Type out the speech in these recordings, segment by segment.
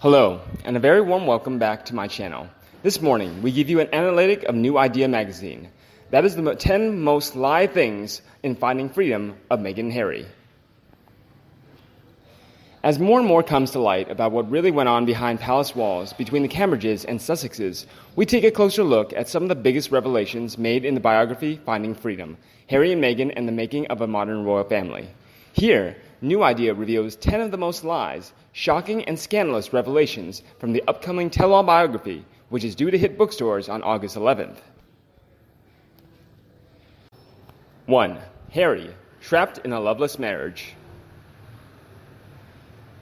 Hello, and a very warm welcome back to my channel. This morning, we give you an analytic of New Idea magazine. That is the 10 most live things in finding freedom of Meghan and Harry. As more and more comes to light about what really went on behind palace walls between the Cambridges and Sussexes, we take a closer look at some of the biggest revelations made in the biography Finding Freedom, Harry and Meghan and the Making of a Modern Royal Family. Here, New Idea reveals 10 of the most lies, shocking, and scandalous revelations from the upcoming tell-all biography, which is due to hit bookstores on August 11th. 1. Harry, trapped in a loveless marriage.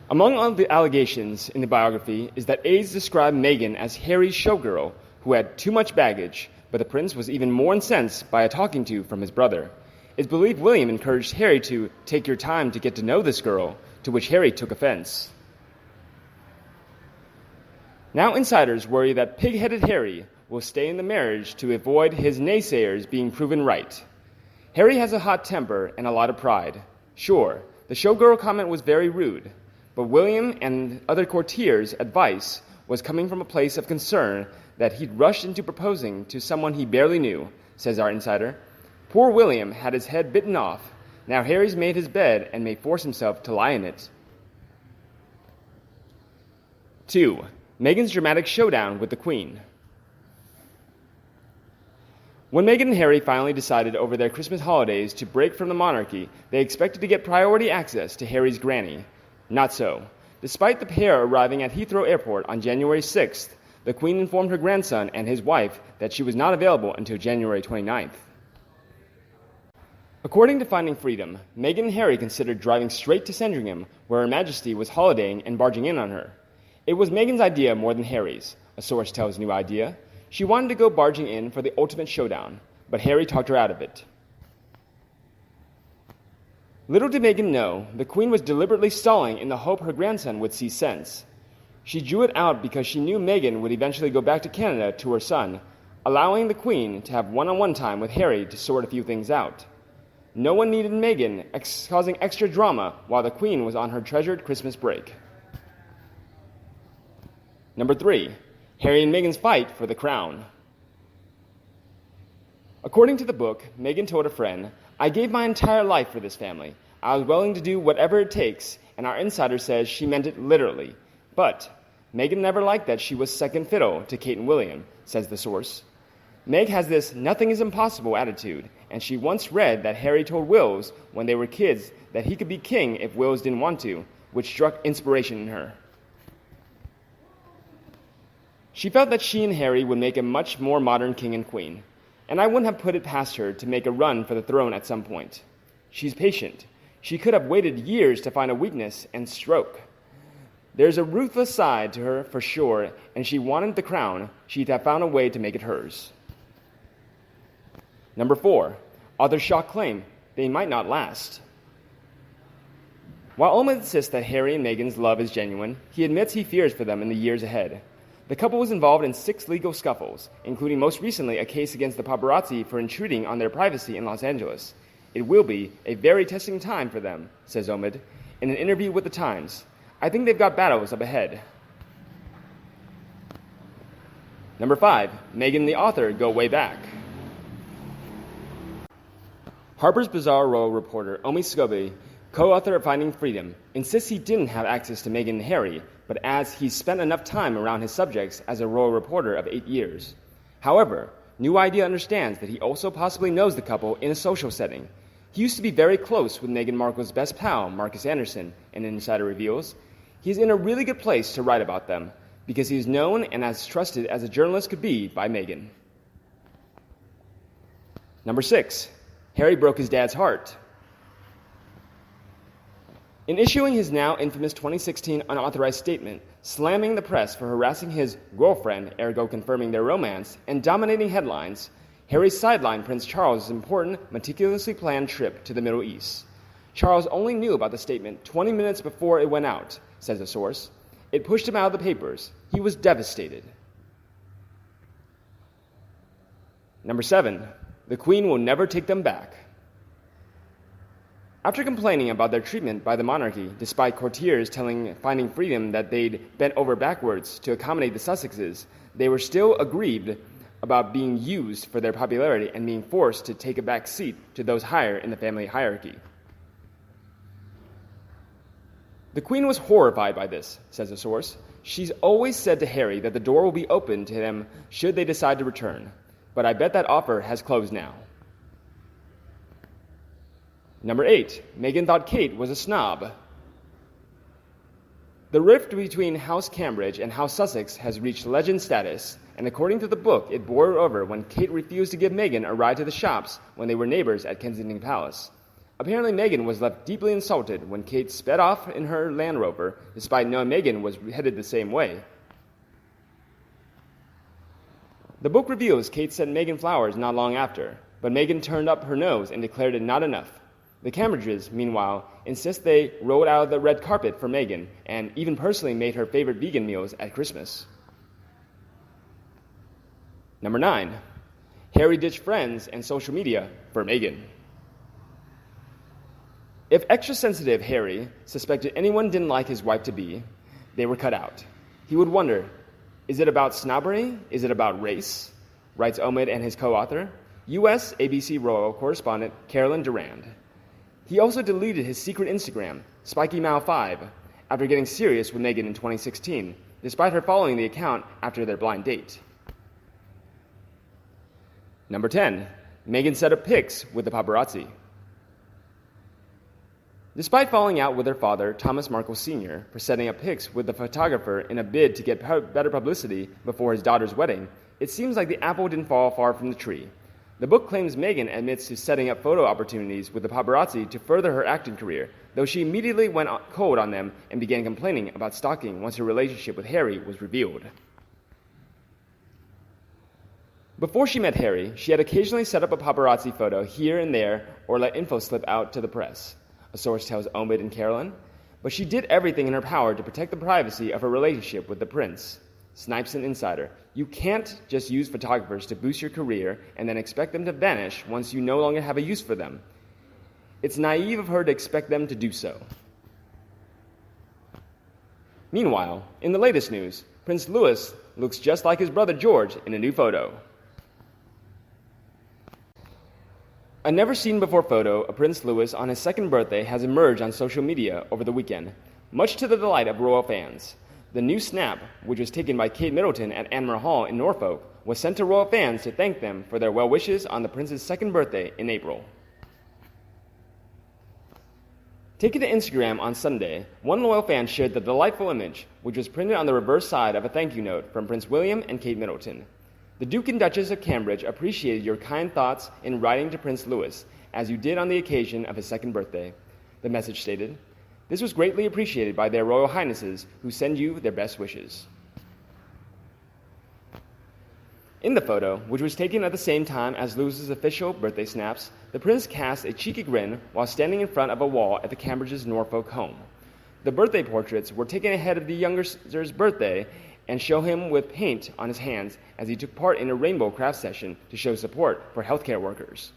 Among all the allegations in the biography is that aides described Meghan as Harry's showgirl, who had too much baggage, but the prince was even more incensed by a talking to from his brother. It's believed William encouraged Harry to take your time to get to know this girl, to which Harry took offense. Now insiders worry that pig-headed Harry will stay in the marriage to avoid his naysayers being proven right. Harry has a hot temper and a lot of pride. Sure, the showgirl comment was very rude, but William and other courtiers' advice was coming from a place of concern that he'd rushed into proposing to someone he barely knew, says our insider. Poor William had his head bitten off. Now Harry's made his bed and may force himself to lie in it. 2. Meghan's dramatic showdown with the Queen. When Meghan and Harry finally decided over their Christmas holidays to break from the monarchy, they expected to get priority access to Harry's granny. Not so. Despite the pair arriving at Heathrow Airport on January 6th, the Queen informed her grandson and his wife that she was not available until January 29th. According to Finding Freedom, Meghan and Harry considered driving straight to Sandringham, where Her Majesty was holidaying and barging in on her. It was Meghan's idea more than Harry's, a source tells New Idea. She wanted to go barging in for the ultimate showdown, but Harry talked her out of it. Little did Meghan know, the Queen was deliberately stalling in the hope her grandson would see sense. She drew it out because she knew Meghan would eventually go back to Canada to her son, allowing the Queen to have one-on-one time with Harry to sort a few things out. No one needed Meghan causing extra drama while the Queen was on her treasured Christmas break. Number 3. Harry and Meghan's fight for the crown. According to the book, Meghan told a friend, "I gave my entire life for this family. I was willing to do whatever it takes," and our insider says she meant it literally. But Meghan never liked that she was second fiddle to Kate and William, says the source. Meg has this nothing is impossible attitude, and she once read that Harry told Wills when they were kids that he could be king if Wills didn't want to, which struck inspiration in her. She felt that she and Harry would make a much more modern king and queen, and I wouldn't have put it past her to make a run for the throne at some point. She's patient. She could have waited years to find a weakness and stroke. There's a ruthless side to her for sure, and she wanted the crown. She'd have found a way to make it hers. Number 4. Authors' shock claim they might not last. While Omid insists that Harry and Meghan's love is genuine, he admits he fears for them in the years ahead. The couple was involved in 6 legal scuffles, including most recently a case against the paparazzi for intruding on their privacy in Los Angeles. It will be a very testing time for them, says Omid, in an interview with The Times. I think they've got battles up ahead. Number 5. Meghan and the author go way back. Harper's Bazaar royal reporter Omi Scobie, co-author of Finding Freedom, insists he didn't have access to Meghan and Harry, but as he's spent enough time around his subjects as a royal reporter of 8 years. However, New Idea understands that he also possibly knows the couple in a social setting. He used to be very close with Meghan Markle's best pal, Marcus Anderson, an insider reveals. He's in a really good place to write about them, because he is known and as trusted as a journalist could be by Meghan. Number 6. Harry broke his dad's heart. In issuing his now infamous 2016 unauthorized statement, slamming the press for harassing his girlfriend, ergo confirming their romance, and dominating headlines, Harry sidelined Prince Charles' important, meticulously planned trip to the Middle East. Charles only knew about the statement 20 minutes before it went out, says a source. It pushed him out of the papers. He was devastated. Number 7. The Queen will never take them back. After complaining about their treatment by the monarchy, despite courtiers telling Finding Freedom that they'd bent over backwards to accommodate the Sussexes, they were still aggrieved about being used for their popularity and being forced to take a back seat to those higher in the family hierarchy. The Queen was horrified by this, says a source. She's always said to Harry that the door will be open to them should they decide to return, but I bet that offer has closed now. Number 8. Meghan thought Kate was a snob. The rift between House Cambridge and House Sussex has reached legend status, and according to the book, it boiled over when Kate refused to give Meghan a ride to the shops when they were neighbors at Kensington Palace. Apparently, Meghan was left deeply insulted when Kate sped off in her Land Rover, despite knowing Meghan was headed the same way. The book reveals Kate sent Meghan flowers not long after, but Meghan turned up her nose and declared it not enough. The Cambridges, meanwhile, insist they rolled out the red carpet for Meghan and even personally made her favorite vegan meals at Christmas. Number 9. Harry ditched friends and social media for Meghan. If extra-sensitive Harry suspected anyone didn't like his wife-to-be, they were cut out. He would wonder, is it about snobbery? Is it about race? Writes Omid and his co-author, U.S. ABC royal correspondent Carolyn Durand. He also deleted his secret Instagram, SpikyMao5, after getting serious with Meghan in 2016, despite her following the account after their blind date. Number 10. Meghan set up pics with the paparazzi. Despite falling out with her father, Thomas Markle Sr., for setting up pics with the photographer in a bid to get better publicity before his daughter's wedding, it seems like the apple didn't fall far from the tree. The book claims Meghan admits to setting up photo opportunities with the paparazzi to further her acting career, though she immediately went cold on them and began complaining about stalking once her relationship with Harry was revealed. Before she met Harry, she had occasionally set up a paparazzi photo here and there or let info slip out to the press, a source tells Omid and Carolyn, but she did everything in her power to protect the privacy of her relationship with the prince. Snipes an insider. You can't just use photographers to boost your career and then expect them to vanish once you no longer have a use for them. It's naive of her to expect them to do so. Meanwhile, in the latest news, Prince Louis looks just like his brother George in a new photo. A never-seen-before photo of Prince Louis on his second birthday has emerged on social media over the weekend, much to the delight of royal fans. The new snap, which was taken by Kate Middleton at Anmer Hall in Norfolk, was sent to royal fans to thank them for their well wishes on the prince's second birthday in April. Taken to Instagram on Sunday, one loyal fan shared the delightful image, which was printed on the reverse side of a thank you note from Prince William and Kate Middleton. The Duke and Duchess of Cambridge appreciated your kind thoughts in writing to Prince Louis, as you did on the occasion of his second birthday. The message stated, "This was greatly appreciated by their Royal Highnesses, who send you their best wishes." In the photo, which was taken at the same time as Louis's official birthday snaps, the prince cast a cheeky grin while standing in front of a wall at the Cambridge's Norfolk home. The birthday portraits were taken ahead of the younger's birthday and show him with paint on his hands as he took part in a rainbow craft session to show support for healthcare workers.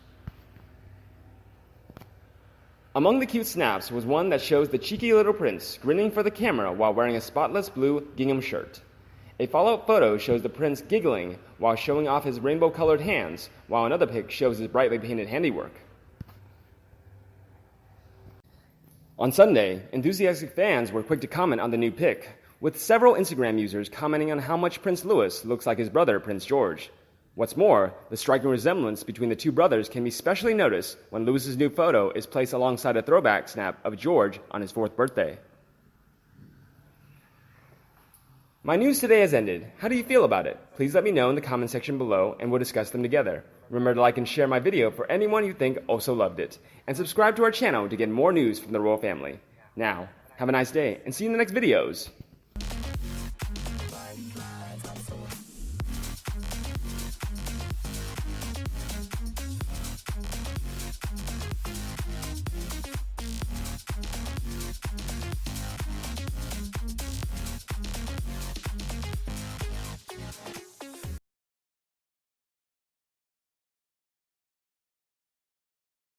Among the cute snaps was one that shows the cheeky little prince grinning for the camera while wearing a spotless blue gingham shirt. A follow-up photo shows the prince giggling while showing off his rainbow-colored hands, while another pic shows his brightly painted handiwork. On Sunday, enthusiastic fans were quick to comment on the new pic, with several Instagram users commenting on how much Prince Louis looks like his brother, Prince George. What's more, the striking resemblance between the two brothers can be specially noticed when Louis's new photo is placed alongside a throwback snap of George on his 4th birthday. My news today has ended. How do you feel about it? Please let me know in the comment section below and we'll discuss them together. Remember to like and share my video for anyone you think also loved it. And subscribe to our channel to get more news from the royal family. Now, have a nice day and see you in the next videos.